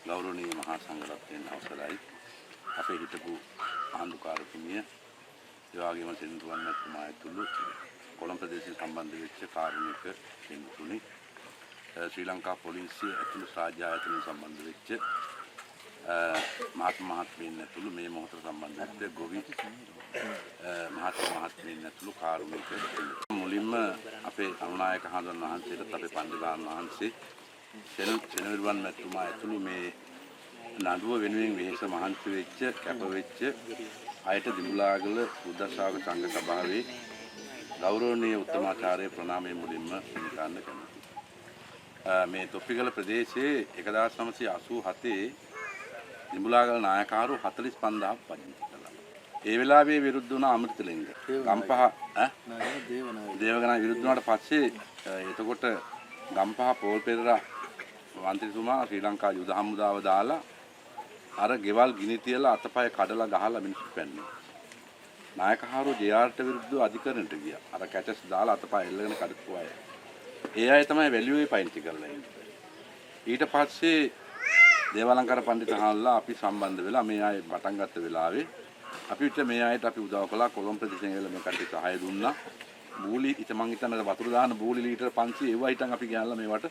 ගෞරවනීය මහා සංඝරත්නයන් අවසරයි අපේ හිටපු ආණ්ඩුකාරතුමිය ඒ වගේම සෙනඟුවන් මැතිතුමා ඇතුළු කොළඹ ප්‍රදේශය සම්බන්ධ වෙච්ච කාර්මික කෙනෙකුනි ශ්‍රී ලංකා පොලිසිය ඇතුළු රාජ්‍ය ආයතන සම්බන්ධ වෙච්ච මහත්මීන් ඇතුළු මේ මොහොත සම්බන්ධ වෙච්ච ගොවි මහත්මීන් ඇතුළු කාර්මික මුලින්ම අපේ අනුනායක හඳුන් වහන්සේට අපේ පන්දිලාන් වහන්සේ සෙනවිරුවන් මැතිතුමා ඇතුළු මේ නඩුව වෙනුවෙන් වෙහෙස මහන්සි වෙච්ච කැප වෙච්ච අයට දිමුලාගල බුද්ධ ශ්‍රාවක සංඝ සභාවේ ගෞරවනීය උත්තමාචාර්ය ප්‍රණාමයේ මුලින්ම පිළිගන්න කැමැතියි. මේ තොප්පිගල ප්‍රදේශයේ 1987 දිමුලාගල නායකවරු 45000ක් පදිංචි කළා. ඒ වෙලාවේ විරුද්ධ වුණ අමෘතලිංග ගම්පහ දේවගණ විරුද්ධ වුණාට පස්සේ එතකොට ගම්පහ පෝල් පෙරේරා මන්ත්‍රීතුමා ශ්‍රී ලංකා යුද හමුදාව දාලා අර ගෙවල් ගිනි තියලා අතපය කඩලා ගහලා මිනිස්සු පැන්නේ. නායකහරු ජේ.ආර්.ට විරුද්ධව අධිකරණයට ගියා. අර කැටස් දාලා අතපය එල්ලගෙන කඩපු අය. ඒ අය තමයි වැලියුවේ පයින්ටි කරලා ඉන්නේ. ඊට පස්සේ දේවාලංකාර පඬිතුක හාල්ලා අපි සම්බන්ධ වෙලා මේ අය පටන් ගත්ත වෙලාවේ අපිට මේ අයට අපි උදව් කළා. කොළඹ ප්‍රදේශයෙන් ඇවිල්ලා මේ කට්ටිය සහාය දුන්නා. බූලි මං හිතන්නේ වතුර දාන බූලි ලීටර් 500 ඒවා හිටන් අපි ගියාලා මේවට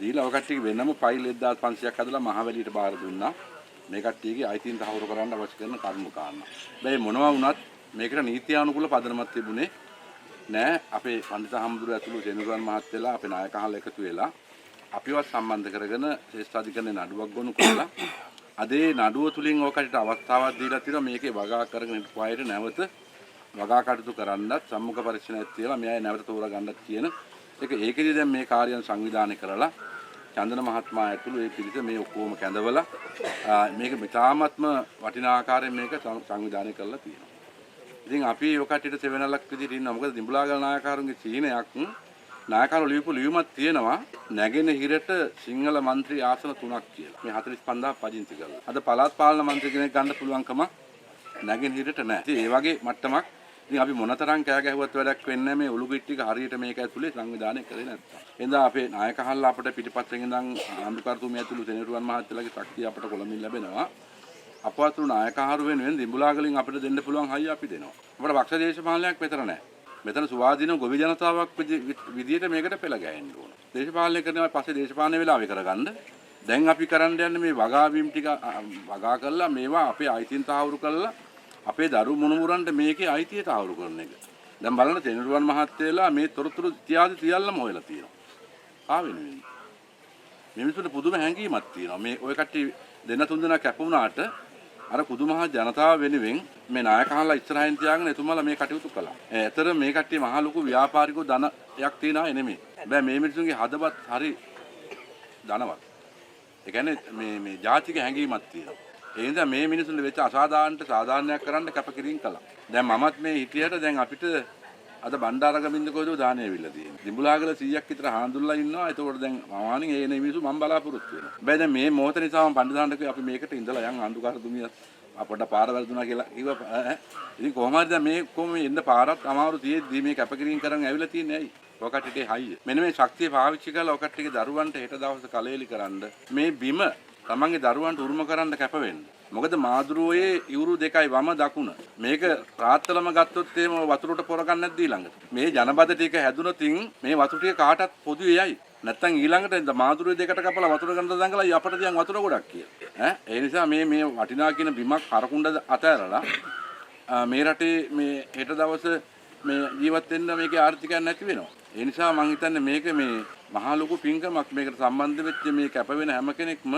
දීලා ඔය කට්ටියගේ වෙනම ෆයිල් 1500ක් හදලා මහවැලියට බාර දුන්නා. මේ කට්ටියගේ අයිතීන් තහවුරු කරන්න අවශ්‍ය කරන කරුණු කාරණා. බෑ මොනවා වුණත් මේකට නීත්‍යානුකූල පදනමක් තිබුණේ නෑ. අපේ පඬිත හම්දුර ඇතුළු සෙනඟුවන් මහත්තයලා අපේ නායකහල එකතු වෙලා අපිවත් සම්බන්ධ කරගෙන ශ්‍රේෂ්ඨාධිකරණයේ නඩුවක් ගොනු කරලා අදේ නඩුව තුලින් ඔය කටට අවස්ථාවක් දීලා තියෙනවා මේකේ වගා කරගෙන ඉන්න පොයට නැවත වගා කටයුතු කරන්නත් සම්මුඛ පරීක්ෂණයක් තියලා මෙයයි නැවත තෝරා ගන්නත් කියන එක. ඒකෙදි දැන් මේ කාර්යයන් සංවිධානය කරලා චන්දන මහත්මයා ඇතුළු ඒ පිරිස මේ ඔක්කොම කැඳවලා මේක ඉතාමත්ම වටිනා ආකාරයෙන් මේක සංවිධානය කරලා තියෙනවා. ඉතින් අපි ඔය කට්ටියට සෙවණලක් විදිහට ඉන්නවා. මොකද දිඹුලාගල නායකවරුන්ගේ චීනයක් නායකවරු ලියපු ලියුමක් තියෙනවා නැගෙනහිරට සිංහල മന്ത്രി ආසන 3ක් කියලා. මේ 45000 පදිංචි කරලා. අද පළාත් පාලන മന്ത്രി කෙනෙක් ගන්න පුළුවන්කම නැගෙනහිරට නැහැ. ඉතින් ඒ වගේ මට්ටමක් ඉතින් අපි මොනතරම් කෑ ගැහුවත් වැඩක් වෙන්නේ මේ උළුගිට් ටික හරියට මේක ඇතුලේ සංවිධානය කරේ නැත්තම්. එඳා අපේ නායකහල්ලා අපිට පිටිපස්සෙන් ඉඳන් ආණ්ඩුකාරතුමිය ඇතුළු සෙනවිරුවන් මහත්තයලාගේ ශක්තිය අපිට කොළඹින් ලැබෙනවා. අපවතුරු නායකහරු වෙනුවෙන් දිඹුලාගලින් අපිට දෙන්න පුළුවන් හයිය අපි දෙනවා. අපිට වක්ෂ දේශපාලනයක් මෙතන නැහැ. මෙතන සුවාදීන ගොවි ජනතාවක් විදියට මේකට පෙළ ගැහෙන්න ඕන. දේශපාලනය කරනවා පස්සේ දේශපාලන වෙලාවෙ කරගන්න. දැන් අපි කරන්න යන්නේ මේ වගාවීම් ටික වගා කරලා මේවා අපේ අයිතීන් තහවුරු කරලා අපේ දරු මුණුමුරන්ට මේකේ අයිතිය තහවුරු කරන එක. දැන් බලන්න සෙනවිරුවන් මහත්තයලා මේ තොරතුරු ඉතිහාසය සියල්ලම හොයලා තියෙනවා. ආවෙන්නේ. මේ මිනිස්සුන්ට පුදුම හැඟීමක් තියෙනවා. මේ ඔය කට්ටිය දෙන්න තුන් දෙනා කැපුණාට අර කුදුමහා ජනතාව වෙනුවෙන් මේ නායකහලා ඉස්සරහින් තියාගෙන එතුමාලා මේ කටයුතු කළා. ඒතර මේ කට්ටිය මහ ලොකු ව්‍යාපාරිකෝ ධනයක් තියන අය නෙමෙයි. බෑ මේ මිනිස්සුන්ගේ හදවත් හරි ධනවත්. ඒ කියන්නේ මේ ජාතික හැඟීමක් තියෙනවා. ඒ නිසා මේ මිනිසුන්ට වෙච්ච අසාධාරණට සාධාරණයක් කරන්න කැපකිරීම කළා. දැන් මමත් මේ හිටියට දැන් අපිට අද බණ්ඩාරගමින්ද කොයිද දාණය ඇවිල්ලා තියෙන්නේ. දිඹුලාගල 100ක් විතර හාඳුල්ලා ඉන්නවා. ඒතකොට දැන් මවානින් ඒ මිනිස්සු මම බලාපොරොත්තු වෙනවා. හැබැයි දැන් මේ මොහොත නිසා මම පණ්ඩිතාන්ට අපි මේකට ඉඳලා යන් ආණ්ඩුකාරතුමිය අපට පාර වැරදුනා කියලා කිව්වා. ඉතින් කොහොම හරි දැන් මේ කොහොම එන්න පාරක් අමාරු තියෙද්දි මේ කැපකිරීම කරන් ඇවිල්ලා තියන්නේ ඇයි? ඔකටට හයිය. මෙන්න මේ ශක්තිය පාවිච්චි කරලා ඔකටගේ දරුවන්ට හෙට දවස් කලෙලි කරන්න මේ බිම තමන්ගේ දරුවන්ට උරුම කරන්න කැප වෙන්න. මොකද මාදුරුවේ ඉවුරු දෙකයි වම දකුණ. මේක රාත්තලම ගත්තොත් එහෙම වතුරට පොර ගන්න නැද්ද ඊළඟට. මේ ජනබද ටික හැදුනොතින් මේ වතුර ටික කාටත් පොදුවේයි. නැත්තම් ඊළඟට මාදුරුවේ දෙකට කපලා වතුර ගන්න දඟලයි අපට තියන් වතුර ගොඩක් කියලා. ඒ නිසා මේ වටිනා කියන බිමක් හරකුණ්ඩ අතහැරලා මේ රටේ මේ හෙට දවස මේ ජීවත් වෙන්න මේකේ ආර්ථිකයක් නැති වෙනවා. ඒ නිසා මම හිතන්නේ මේක මේ මහා ලොකු පින්කමක් මේකට සම්බන්ධ වෙච්ච මේ කැප වෙන හැම කෙනෙක්ම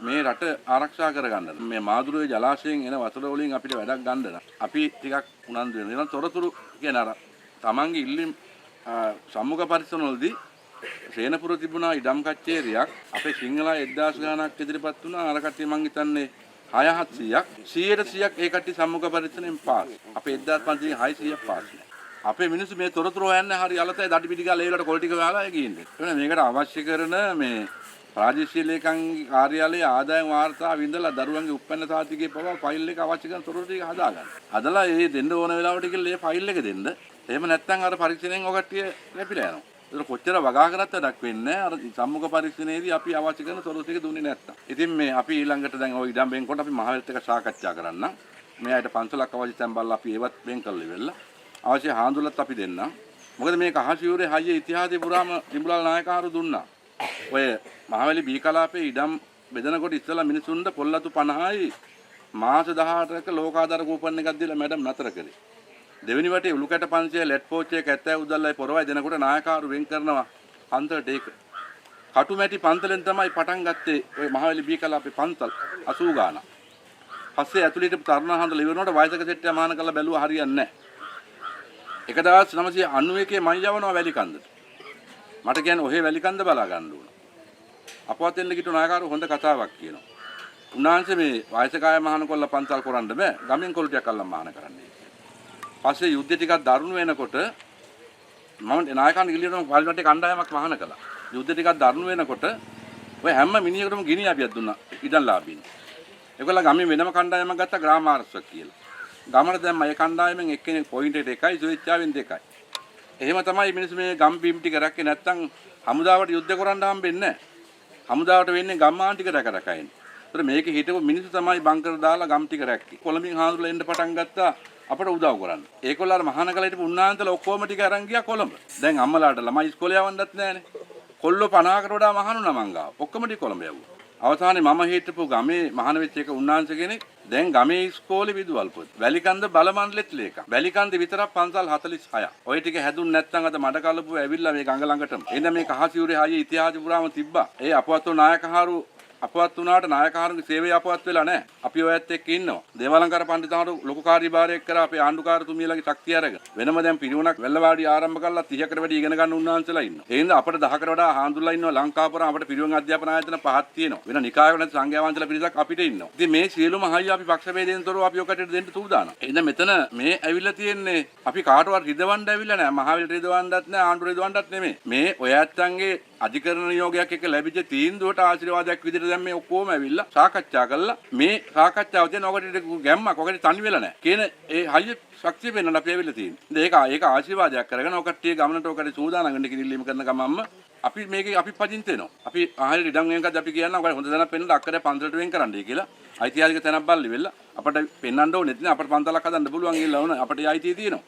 මේ රට ආරක්ෂා කරගන්න. මේ මාදුරුවේ ජලාශයෙන් එන වතුර වලින් අපිට වැඩක් ගන්න අපි ටිකක් උනන්දු වෙනවා. තොරතුරු කියන අර තමන්ගේ ඉල්ලීම් සම්මුඛ පරිස්සමවලදී සේනපුර තිබුණා ඉඩම් කච්චේරියක් අපේ සිංහලා 1000 ගණනක් ඉදිරිපත් වුණා. අර කට්ටිය මං හිතන්නේ 6-700ක් 100%ක් ඒ කට්ටිය සම්මුඛ පරිස්සමෙන් පාස්. අපේ 1500 600ක් පාස් නෑ. අපේ මිනිස්සු මේ තොරතුරු හොයන්නේ හරි අලතයි දඩි පිටි ගාලා ඒ වලට කොල් ටික ගාලා ඒ ගින්නේ. එතන මේකට අවශ්‍ය කරන මේ ප්‍රාදේශීය ලේකම්ගේ කාර්යාලයේ ආදායම් වාර්තාව විඳලා දරුවන්ගේ උප්පන්න සාතිකයේ පවා ෆයිල් එක අවශ්‍ය කරන තොරතුරු ටික හදාගන්න. හදලා ඒ දෙන්න ඕන වෙලාවට කියලා ඒ ෆයිල් එක දෙන්න. එහෙම නැත්නම් අර පරීක්ෂණයෙන් ඔය කට්ටිය ලැබිලා යනවා. ඒක කොච්චර වගා කරත් වැඩක් වෙන්නේ නැහැ. අර සම්මුඛ පරීක්ෂණයේදී අපි අවශ්‍ය කරන තොරතුරු ටික දුන්නේ නැත්තම්. ඉතින් මේ අපි ඊළඟට දැන් ওই ඉඩම් බෙන්කොට අපි මහවැලිත් එක්ක සාකච්ඡා කරන්න. මේ අයට පන්සලක් අවශ්‍ය තැන් බලලා අපි ඒවත් බෙන් කරලා ඉවරලා. අවශ්‍ය හාඳුලත් අපි දෙන්නම්. මොකද මේ කහසියුරේ හයිය ඉතිහාසයේ පුරාම දිඹුලාල් නායකහරු දුන්නා. ඔය මහවැලි බී කලාපේ ඉඩම් බෙදනකොට ඉස්සලා මිනිසුන්ට පොල්ලතු 50යි මාස 18ක ලෝකාදාර කූපන් එකක් දීලා මැඩම් නතර කරේ. දෙවෙනි වටේ උළුකැට 500 ලෙට් පෝච්චිය කැත්තෑ උදල්ලයි පොරවයි දෙනකොට නායකහරු වෙන් කරනවා පන්සලට ඒක. කටුමැටි පන්සලෙන් තමයි පටන් ගත්තේ ඔය මහවැලි බී කලාපේ පන්සල් 80 ගානක්. පස්සේ ඇතුළේ හිටපු තරුණ හඳුල ඉවරනකොට වයසක සෙට්ටිය මාන කරලා බැලුවා හරියන්නේ නැහැ. 1991 මම යවනවා වැලිකන්දට. මට කියන්නේ ඔහේ වැලිකන්ද බලා ගන්න ඕන. අපවත් වෙන්න කිට්ටු නායකහරු හොඳ කතාවක් කියනවා. උන්වහන්සේ මේ වයසක අය මහාන කොල්ල පන්සල් කරන්න බෑ. ගමෙන් කොළු ටිකක් අල්ලන් මහාන කරන්නේ. පස්සේ යුද්ධ ටිකක් දරුණු වෙනකොට මම නායකයන් ඉල්ලීම පාර්ලිමේන්තුවේ කණ්ඩායමක් මහාන කළා. යුද්ධ ටිකක් දරුණු වෙනකොට ඔය හැම මිනිහෙකුටම ගිනි අපියක් දුන්නා ඉඩම්ලාභීන්. ඒගොල්ලෝ ගමේ වෙනම කණ්ඩායමක් ගත්තා ග්‍රාම ආරක්ෂක කියලා. ගමන දැම්ම ඒ කණ්ඩායමෙන් එක්කෙනෙක් පොයින්ට් එකට 1යි ස්වේච්ඡාවෙන් 2යි. එහෙම තමයි මිනිස්සු මේ ගම් බීම් ටික රැක්කේ නැත්තම් හමුදාවට යුද්ධ කරන්න හම්බෙන්නේ නැහැ. හමුදාවට වෙන්නේ ගම්මාන ටික රැක රැක ඉන්නේ. ඒතර මේකේ හිටපු මිනිස්සු තමයි බංකර් දාලා ගම් ටික රැක්කේ. කොළඹින් හාමුදුරුවෝ එන්න පටන් ගත්තා අපට උදව් කරන්න. ඒකොල්ලෝ අර මහාන කල හිටපු උන්නාන්තලා ඔක්කොම ටික අරන් ගියා කොළඹ. දැන් අම්මලාට ළමයි ඉස්කෝලේ යවන්නත් නැහනේ. කොල්ලෝ 50කට වඩා මහානුනා මං ගාව. ඔක්කොම ටික කොළඹ යවුවා. අවසානයේ මම හිටපු ගමේ මහාන වෙච්ච එක උන්නාන්ස කෙනෙක් දැන් ගමේ ඉස්කෝලේ විදුවල් පොත්. වැලිකන්ද බල මණ්ඩලෙත් ලේකම්. වැලිකන්ද විතරක් පන්සල් 46ක්. ඔය ටික හැදුන් නැත්නම් අද මඩ කලපුව ඇවිල්ලා මේ ගඟ ළඟටම. එහෙනම් මේ කහසියුරේ හයිය ඉතිහාසෙ පුරාම තිබ්බා. ඒ අපවත් වූ නායකහරු අපවත් වුණාට නායකහරුගේ සේවය අපවත් වෙලා නැහැ. අපි ඔයත් එක්ක ඉන්නවා. දේවාලංකාර පඬිතුමාට ලොකු කාර්යභාරයක් කරා අපේ ආණ්ඩුකාරතුමියලගේ ශක්තිය අරගෙන. වෙනම දැන් පිරිවුණක් වැල්ලවාඩි ආරම්භ කරලා 30කට වැඩි ඉගෙන ගන්න උන්වහන්සේලා ඉන්නවා. ඒ හින්දා අපිට 10කට වඩා හාමුදුරුවෝ ඉන්නවා ලංකාපුරම අපිට පිරිවුන් අධ්‍යාපන ආයතන 5ක් තියෙනවා. වෙන නිකාය නැති සංඝයා වහන්සේලා පිරිසක් අපිට ඉන්නවා. ඉතින් මේ සියලුම හයිය අපි පක්ෂ ભેදයෙන් තොරව අපි ඔකට දෙන්න සූදානම්. එහෙනම් මෙතන මේ ඇවිල්ලා තියෙන්නේ අපි කාටවත් රිදවන්න ඇවිල්ලා නැහැ. මහාවිල රිදවන්නත් නැහැ ආණ්ඩුව රිදවන්නත් නෙමෙයි. මේ ඔය ඇත්තන්ගේ අධිකරණ නියෝගයක් එක්ක ලැබිච්ච තීන්දුවට ආශිර්වාදයක් විදිහට දැන් මේ ඔක්කොම ඇවිල්ලා සාකච්ඡා කළා. මේ සාකච්ඡාව තියෙන ඔකට ගැම්මක් ඔකට තනි වෙලා නැහැ. කියන ඒ හයිය ශක්තිය වෙනන අපි ඇවිල්ලා තියෙන්නේ. ඒක ආශිර්වාදයක් කරගෙන ඔකට්ටිය ගමනට ඔකට සූදානම් වෙන්න කිනිල්ලීම කරන ගමම්ම අපි මේකේ අපි පදින්ත වෙනවා. අපි ආහාර ඉඩම් වෙනකද අපි කියනවා ඔකට හොඳ තැනක් පෙන්නලා අක්කරේ පන්සලට වෙන් කරන්නයි කියලා. ඓතිහාසික තැනක් බලලි වෙලා අපිට පෙන්වන්න ඕනෙත් නෑ. අපිට පන්සලක් හදන්න පුළුවන් කියලා ඕන අපිට අයිතිය තියෙනවා.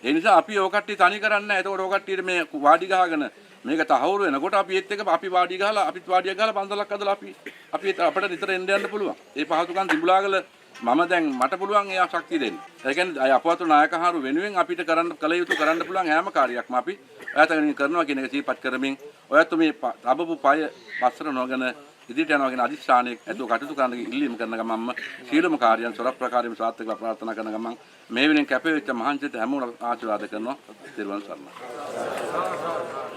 ඒ නිසා අපි ඔකට්ටිය තනි කරන්නේ නැහැ. එතකොට ඔකට්ටියට මේ වාඩි ගහගෙන මේක තහවුරු වෙනකොට අපි ඒත් එක අපි වාඩි ගහලා අපිත් වාඩියක් ගහලා පන්සලක් හදලා අපි අපිට නිතර එන්න යන්න පුළුවන්. ඒ පහසුකම් දිඹුලාගල මම දැන් මට පුළුවන් එයා ශක්තිය දෙන්න. ඒ කියන්නේ අය අපවතු නායකහරු වෙනුවෙන් අපිට කළ යුතු කරන්න පුළුවන් හැම කාර්යයක්ම අපි ඔයත් කරනවා කියන එක සිහිපත් කරමින් ඔයත් මේ අබපු පය වස්ත්‍ර නොගෙන ඉදිරියට යනවා කියන අදිස්ථානයේ ඇතුළු කටයුතු කරන්න ඉල්ලීම කරන ගමන්ම සීලම කාර්යයන් සොරප්‍රකාරයෙන් සාර්ථකව ප්‍රාර්ථනා කරන ගමන් මේ වෙනින් කැපෙවිච්ච මහන්සියට හැමෝම ආශිර්වාද කරනවා. ත්‍රිවංශ සරණයි.